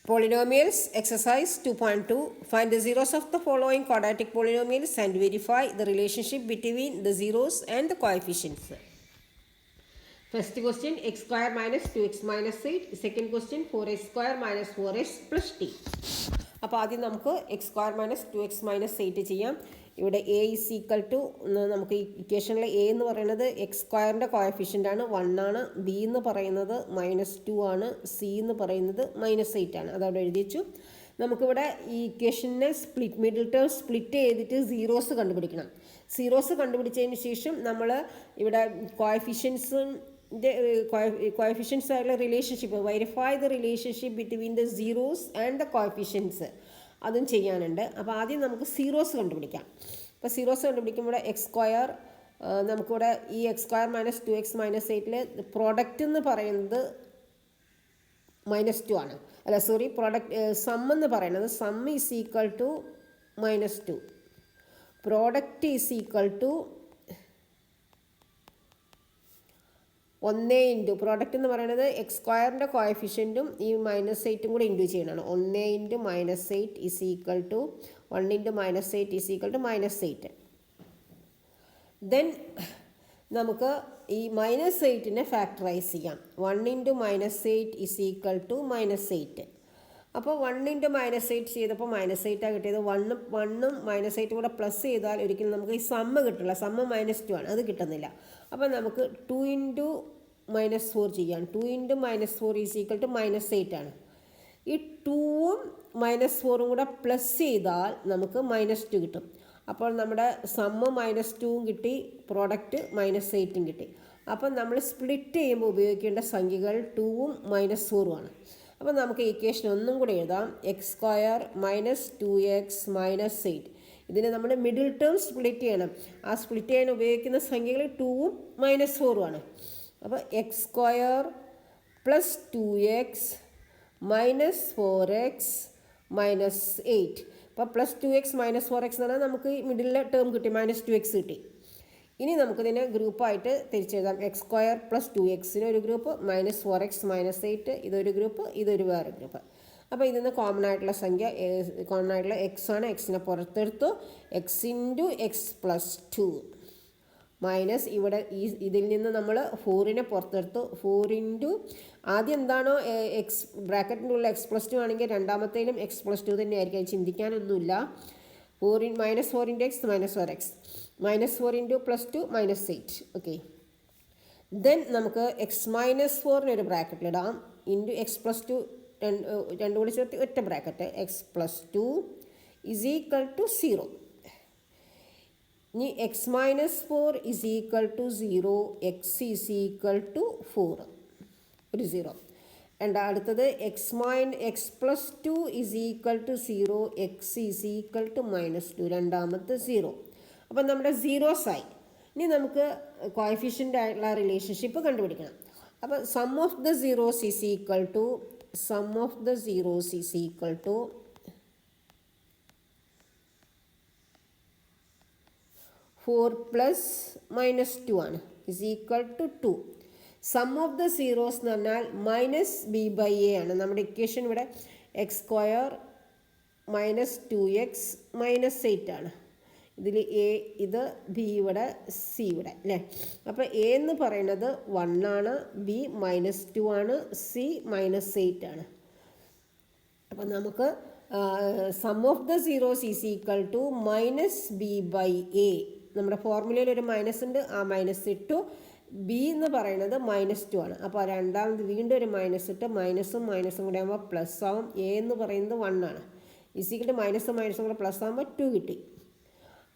Polynomials exercise 2.2. Find the zeros of the following quadratic polynomials and verify the relationship between the zeros and the coefficients. First question, x square minus 2x minus 8. Second question, 4x square minus 4x plus t. അപ്പോൾ ആദ്യം നമുക്ക് X square minus 2x minus 8 ചെയ്യാം. ഇവിടെ A is equal to നമുക്ക് ഇക്വേഷനിലെ A എന്ന് പറയുന്നത് x സ്ക്വയറിൻ്റെ coefficient ആണ് 1 ആണ്. ബി എന്ന് പറയുന്നത് -2 ആണ്. സി എന്ന് പറയുന്നത് -8 ആണ്. അതവിടെ എഴുതി വെച്ചു. നമുക്കിവിടെ ഈ ഇക്വേഷനെ മിഡിൽ ടേം സ്പ്ലിറ്റ് ചെയ്തിട്ട് സീറോസ് കണ്ടുപിടിക്കണം. സീറോസ് കണ്ടുപിടിച്ചതിന് ശേഷം നമ്മൾ ഇവിടെ കോയഫിഷ്യൻസ് ആയിട്ടുള്ള relationship verify the relationship between the zeros and the coefficients അതും ചെയ്യാനുണ്ട്. അപ്പോൾ ആദ്യം നമുക്ക് സീറോസ് കണ്ടുപിടിക്കാം. അപ്പോൾ സീറോസ് കണ്ടുപിടിക്കുമ്പോൾ എക്സ് സ്ക്വയർ നമുക്കിവിടെ ഈ X square minus 2x minus 8 product എന്ന് പറയുന്നത് -2 ആണ്. അല്ല സോറി, പ്രോഡക്റ്റ് സം എന്ന് പറയുന്നത് sum is equal to -2. Product is equal to 1 into product എന്ന് പറയുന്നത് എക്സ് സ്ക്വയറിൻ്റെ കോയഫിഷ്യൻറ്റും ഈ -8 കൂടെ ഇൻറ്റു ചെയ്യണമാണ്. 1 into -8 is equal to 1 into -8 is equal to -8. Then നമുക്ക് ഈ -8നെ ഫാക്ടറൈസ് ചെയ്യാം. 1 ഇൻറ്റു -8 ഈസ് ഈക്വൽ ടു -8. അപ്പോൾ 1 ഇൻറ്റു -8 ചെയ്തപ്പോൾ -8 ആണ് കിട്ടിയത്. 1ഉം -8 കൂടെ പ്ലസ് ചെയ്താൽ ഒരിക്കലും നമുക്ക് ഈ സമ്മ് കിട്ടില്ല. സമ്മ് -2 ആണ്, അത് കിട്ടുന്നില്ല. അപ്പോൾ നമുക്ക് 2 ഇൻറ്റു -4 ചെയ്യാം. 2 ഇൻറ്റു -4 ഈസ് ഈക്വൽ ടു -8 ആണ്. ഈ 2ഉം -4ഉം കൂടെ പ്ലസ് ചെയ്താൽ നമുക്ക് -2 കിട്ടും. അപ്പോൾ നമ്മുടെ സമ്മ് -2ഉം കിട്ടി, പ്രോഡക്റ്റ് -8ഉം കിട്ടി. അപ്പം നമ്മൾ സ്പ്ലിറ്റ് ചെയ്യുമ്പോൾ ഉപയോഗിക്കേണ്ട സംഖ്യകൾ 2ഉം -4ഉം ആണ്. അപ്പോൾ നമുക്ക് ഇക്വേഷൻ ഒന്നും കൂടി എഴുതാം. X square minus 2x minus 8. ഇതിനെ നമ്മൾ മിഡിൽ ടേം സ്പ്ലിറ്റ് ചെയ്യണം. ആ സ്പ്ലിറ്റ് ചെയ്യാൻ ഉപയോഗിക്കുന്ന സംഖ്യകൾ 2ഉം -4ഉം ആണ്. അപ്പോൾ X square plus 2x minus 4x minus 8. അപ്പോൾ പ്ലസ് 2x മൈനസ് 4x എന്ന് പറഞ്ഞാൽ നമുക്ക് ഈ മിഡിലെ ടേം കിട്ടി, -2x കിട്ടി. ഇനി നമുക്കിതിനെ ഗ്രൂപ്പായിട്ട് തിരിച്ചെഴുതാം. എക്സ് സ്ക്വയർ പ്ലസ് 2xന് ഒരു ഗ്രൂപ്പ്, -4x മൈനസ് 8 ഇതൊരു ഗ്രൂപ്പ്, ഇതൊരു വേറെ ഗ്രൂപ്പ്. അപ്പോൾ ഇതിൽ നിന്ന് കോമൺ ആയിട്ടുള്ള സംഖ്യ കോമൺ ആയിട്ടുള്ള എക്സ് ആണ്. എക്സിനെ പുറത്തെടുത്തു. X into X plus 2 minus ഇവിടെ ഇതിൽ നിന്ന് നമ്മൾ 4നെ പുറത്തെടുത്തു. 4 ഇൻറ്റു ആദ്യം എന്താണോ എക്സ് ബ്രാക്കറ്റിൻ്റെ ഉള്ള എക്സ് പ്ലസ് 2 ആണെങ്കിൽ രണ്ടാമത്തേലും എക്സ് പ്ലസ് 2 തന്നെ ആയിരിക്കും. ചിന്തിക്കാനൊന്നുമില്ല. -4 into X -4x -4 into plus 2 -8. Okay. Then നമുക്ക് എക്സ് -4ന് ഒരു ബ്രാക്കറ്റിലിടാം. ഇൻറ്റു എക്സ് പ്ലസ് 2 രണ്ടും കൂടി ചേർത്ത് ഒറ്റ bracket. X plus 2 is equal to 0. ഇനി X -4 is equal to 0, X is equal to 4, ഒരു 0. അടുത്തത് X plus 2 is equal to 0, X is equal to -2, രണ്ടാമത്തെ 0. അപ്പം നമ്മുടെ സീറോസായി. ഇനി നമുക്ക് കോയഫിഷ്യൻ്റ് ആയിട്ടുള്ള റിലേഷൻഷിപ്പ് കണ്ടുപിടിക്കണം. അപ്പോൾ sum of the zeros is equal to 4 plus -2 ആണ്, is equal to 2. Sum of the zeros എന്ന് പറഞ്ഞാൽ -b/a ആണ്. നമ്മുടെ ഇക്വേഷൻ ഇവിടെ എക്സ് സ്ക്വയർ -2x -8 ആണ്. ഇതിൽ എ, ഇത് ബി, ഇവിടെ സി ഇവിടെ അല്ലേ. അപ്പോൾ എ എന്ന് പറയുന്നത് 1 ആണ്, ബി -2 ആണ്, സി -8 ആണ്. അപ്പോൾ നമുക്ക് sum of the zeros is equal to -b/a. നമ്മുടെ ഫോർമുലയിൽ ഒരു മൈനസ് ഉണ്ട്, ആ മൈനസ് ഇട്ടു. ബി എന്ന് പറയുന്നത് -2 ആണ്. അപ്പോൾ രണ്ടാമത് വീണ്ടും ഒരു മൈനസ് ഇട്ട് മൈനസും കൂടെ ആകുമ്പോൾ പ്ലസ് ആവും. എ എന്ന് പറയുന്നത് 1 ആണ്. ഇസിക്കിട്ട് മൈനസും കൂടെ പ്ലസ് ആകുമ്പോൾ 2 കിട്ടി.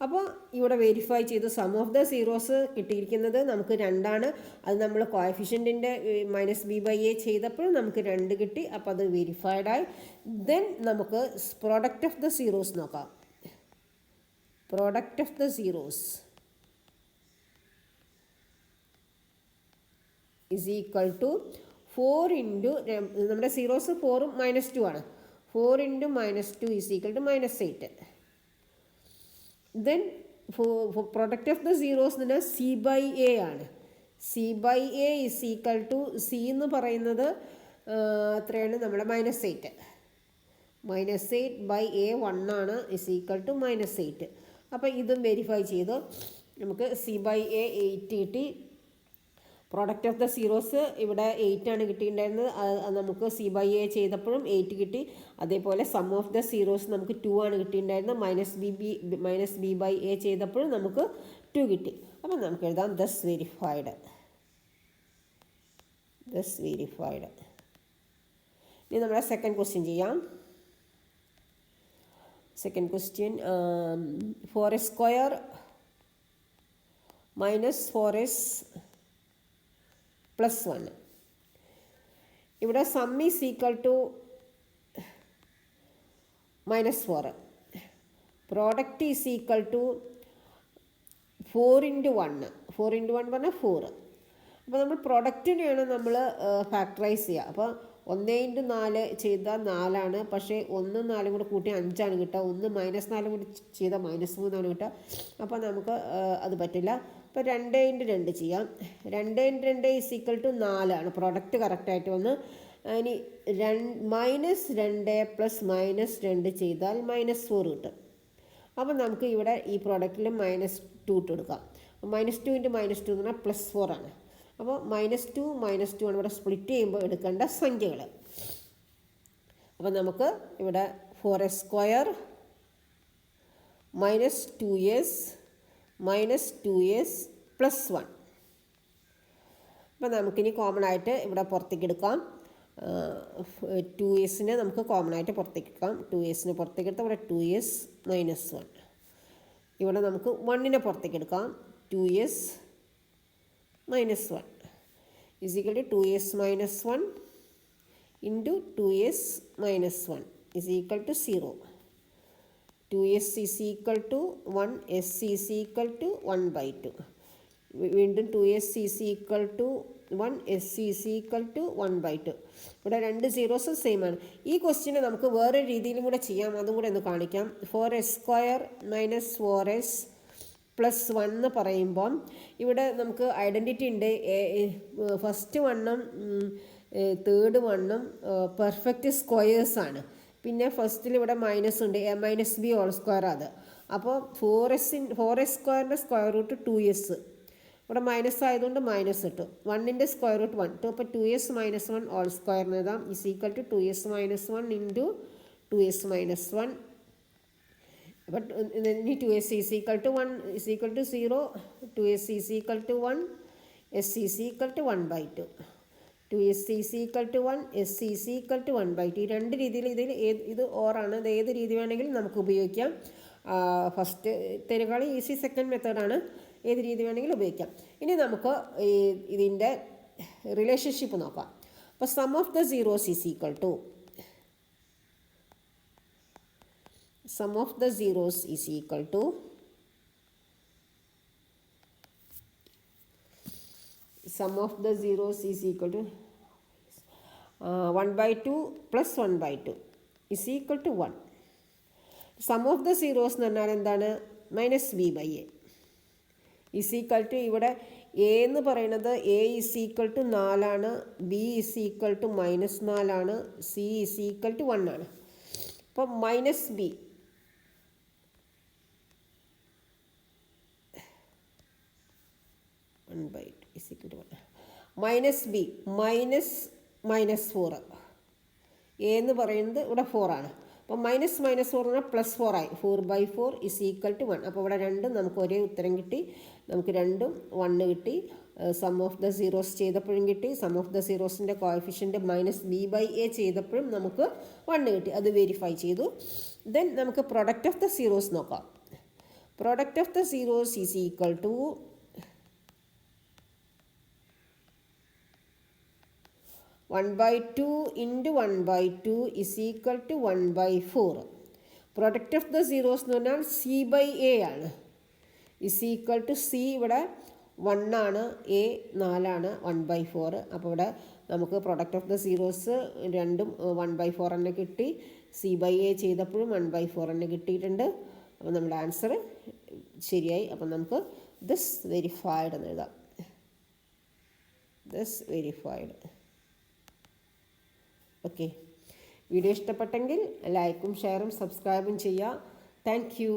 അപ്പോൾ ഇവിടെ വെരിഫൈ ചെയ്തു. സം ഓഫ് ദ സീറോസ് കിട്ടിയിരിക്കുന്നത് നമുക്ക് 2 ആണ്. അത് നമ്മൾ കോയഫിഷ്യൻറ്റിൻ്റെ -b/a ചെയ്തപ്പോൾ നമുക്ക് 2 കിട്ടി. അപ്പോൾ അത് വെരിഫൈഡായി. ദെൻ നമുക്ക് പ്രോഡക്റ്റ് ഓഫ് ദ സീറോസ് നോക്കാം. Product of the zeros is equal to 4 into നമ്മുടെ സീറോസ് 4ഉം -2 ആണ്. 4 into -2 is equal to -8. Then product of the zeros എന്ന് പറഞ്ഞാൽ c/a ആണ്. c/a is equal to C എന്ന് പറയുന്നത് എത്രയാണ്, നമ്മുടെ -8. -8/a 1 ആണ് = -8. അപ്പോൾ ഇതും വെരിഫൈ ചെയ്ത് നമുക്ക് c/a 8 കിട്ടി. പ്രോഡക്റ്റ് ഓഫ് ദ സീറോസ് ഇവിടെ 8 ആണ് കിട്ടിയിട്ടുണ്ടായിരുന്നത്. നമുക്ക് c/a ചെയ്തപ്പോഴും 8 കിട്ടി. അതേപോലെ സം ഓഫ് ദ സീറോസ് നമുക്ക് 2 ആണ് കിട്ടിയിട്ടുണ്ടായിരുന്നത്. -b/a ചെയ്തപ്പോഴും നമുക്ക് 2 കിട്ടി. അപ്പം നമുക്ക് എഴുതാം ദസ് വെരിഫൈഡ്. ഇനി നമ്മുടെ സെക്കൻഡ് ക്വസ്റ്റ്യൻ ചെയ്യാം. Second question 4s² - 4s + 1. ഇവിടെ sum is equal to -4, product is equal to 4 × 1. 4 × 1 പറഞ്ഞാൽ 4. അപ്പോൾ നമ്മൾ പ്രൊഡക്റ്റിനെയാണ് നമ്മൾ ഫാക്ടറൈസ് ചെയ്യുക. അപ്പോൾ 1 × 4 ചെയ്താൽ 4 ആണ്. പക്ഷേ 1 4 കൂടെ കൂട്ടി 5 ആണ് കിട്ടുക. 1 -4 കൂടി ചെയ്താൽ -3 ആണ് കിട്ടുക. അപ്പോൾ നമുക്ക് അത് പറ്റില്ല. അപ്പോൾ 2 × 2 ചെയ്യാം. 2 × 2 = 4 ആണ്. പ്രൊഡക്റ്റ് കറക്റ്റായിട്ട് വന്ന്. ഇനി -2 + -2 ചെയ്താൽ -4 കിട്ടും. അപ്പോൾ നമുക്ക് ഇവിടെ ഈ പ്രോഡക്റ്റിൽ -2 ഇട്ട് കൊടുക്കാം. -2 × -2 എന്ന് പറഞ്ഞാൽ +4 ആണ്. അപ്പോൾ -2 -2 ആണ് ഇവിടെ സ്പ്ലിറ്റ് ചെയ്യുമ്പോൾ എടുക്കേണ്ട സംഖ്യകൾ. അപ്പോൾ നമുക്ക് ഇവിടെ 4s² - 2s - 2s + 1. അപ്പോൾ നമുക്കിനി കോമൺ ആയിട്ട് ഇവിടെ പുറത്തേക്ക് എടുക്കാം. 2sനെ നമുക്ക് കോമൺ ആയിട്ട് പുറത്തേക്ക് എടുക്കാം. 2sനെ പുറത്തേക്ക് എടുത്താൽ ഇവിടെ 2s - 1. ഇവിടെ നമുക്ക് 1നെ പുറത്തേക്ക് എടുക്കാം. 2s - 1 = 2s - 1 × 2s - 1 = 0. 2s = 1, s = 1/2. വീണ്ടും 2s = 1, s = 1/2. ഇവിടെ 2 സീറോസ് സെയിം ആണ്. ഈ ക്വസ്റ്റ്യന് നമുക്ക് വേറെ രീതിയിലും കൂടെ ചെയ്യാം. അതും കൂടെ ഒന്ന് കാണിക്കാം. 4s² - 4s + 1 എന്ന് പറയുമ്പം ഇവിടെ നമുക്ക് ഐഡൻറ്റിറ്റി ഉണ്ട്. ഫസ്റ്റ് 1ഉം തേർഡ് 1ഉം പെർഫെക്റ്റ് സ്ക്വയേഴ്സാണ്. പിന്നെ ഫസ്റ്റിൽ ഇവിടെ മൈനസ് ഉണ്ട്, a-b² അത്. അപ്പോൾ 4s² സ്ക്വയർ റൂട്ട് 2s. ഇവിടെ മൈനസ് ആയതുകൊണ്ട് മൈനസ് ഇട്ടു. 1ൻ്റെ സ്ക്വയർ റൂട്ട് 1 2. അപ്പോൾ 2s - 1² എഴുതാം = 2s - 1 × 2s - 1. അപ്പോൾ ഇനി 2s = 1 = 0. 2s = 1, s = 1/2. 2s = 1, s = 1/2. ഈ രണ്ട് രീതിയിൽ ഇത് ഓറാണ്. ഇത് ഏത് രീതി വേണമെങ്കിലും നമുക്ക് ഉപയോഗിക്കാം. ഫസ്റ്റ് തേനേക്കാൾ ഈസി സെക്കൻഡ് മെത്തേഡാണ്. ഏത് രീതി വേണമെങ്കിലും ഉപയോഗിക്കാം. ഇനി നമുക്ക് ഇതിൻ്റെ റിലേഷൻഷിപ്പ് നോക്കാം. അപ്പോൾ sum of the zeros = sum of the zeros is equal to 1/2 + 1/2 = 1. Some of the zeros എന്ന് പറഞ്ഞാൽ എന്താണ്? -b/a = ഇവിടെ a എന്ന് പറയുന്നത് a = 4 ആണ്, b = -4 ആണ്, c = 1 ആണ്. അപ്പോൾ -b -4. a എന്ന് പറയുന്നത് ഇവിടെ 4 ആണ്. അപ്പോൾ -4 എന്നാൽ +4 ആയി. 4/4 = 1. അപ്പോൾ ഇവിടെ രണ്ടും നമുക്ക് ഒരേ ഉത്തരം കിട്ടി. നമുക്ക് രണ്ടും 1 കിട്ടി. സം ഓഫ് ദ സീറോസ് ചെയ്തപ്പോഴും കിട്ടി. സം ഓഫ് ദ സീറോസിൻ്റെ കോഎഫിഷ്യൻ്റ് -b/a ചെയ്തപ്പോഴും നമുക്ക് 1 കിട്ടി. അത് വെരിഫൈ ചെയ്തു. ദെൻ നമുക്ക് പ്രൊഡക്റ്റ് ഓഫ് ദ സീറോസ് നോക്കാം. Product of the zeros = 1/2 × 1/2 = 1/4. Product of the zeros എന്ന് പറഞ്ഞാൽ c/a ആണ്. c ഇവിടെ 1 ആണ്, a 4 ആണ്, 1/4. അപ്പോൾ ഇവിടെ നമുക്ക് പ്രൊഡക്റ്റ് ഓഫ് ദ സീറോസ് രണ്ടും 1/4 തന്നെ കിട്ടി. c/a ചെയ്തപ്പോഴും 1/4 തന്നെ കിട്ടിയിട്ടുണ്ട്. അപ്പോൾ നമ്മുടെ ആൻസർ ശരിയായി. അപ്പം നമുക്ക് ദിസ് വെരിഫൈഡ് എന്ന് എഴുതാം. This verified. ഓക്കെ. വീഡിയോ ഇഷ്ടപ്പെട്ടെങ്കിൽ ലൈക്കും ഷെയറും സബ്സ്ക്രൈബും ചെയ്യുക. Thank you.